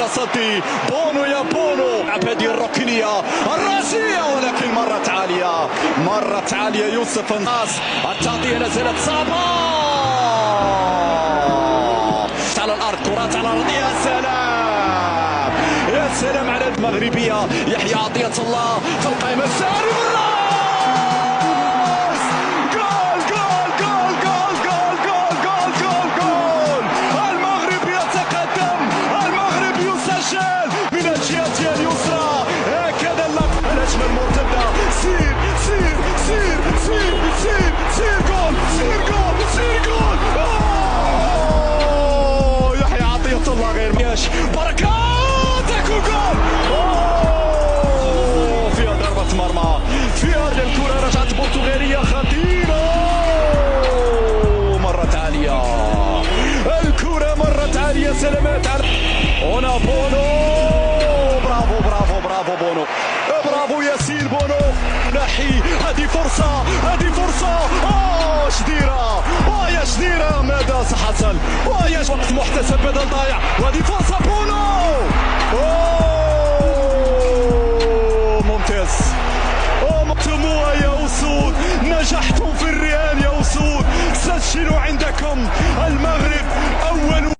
التصدي. بونو يا بونو، هذه الركنية الراسية ولكن مرت عالية يوسف الناس. التغطية لا زالت صعبة على الأرض، كرات على الأرض. يا سلام يا سلام على المغربية. يحيى عطية الله في القائمة الساري بالراس. جول جول جول جول جول جول جول جول. المغرب يتقدم، المغرب يسجل من الجهة اليسرى. هكذا اللقب الأجمل مرتدة. سير سير سير سير سير سير جول سير جول سير جول. يحيى عطية الله غير ماشي. بركات يكون جول. فيها ضربة مرمى، فيها الكرة رجعت برتغالية خطيرة. مرت عالية الكرة، مرت عالية. سلامات على هنا بونو. برافو برافو برافو بونو، برافو ياسين بونو. نحي هذه فرصة، هذه فرصة. شديرة يا شديرة. ماذا سحصل؟ ويا وقت محتسب بدل ضايع. وهذه فرصة بونو. ممتاز. مقتموها يا أسود، نجحتم في الرهان يا أسود. سجلوا عندكم المغرب أول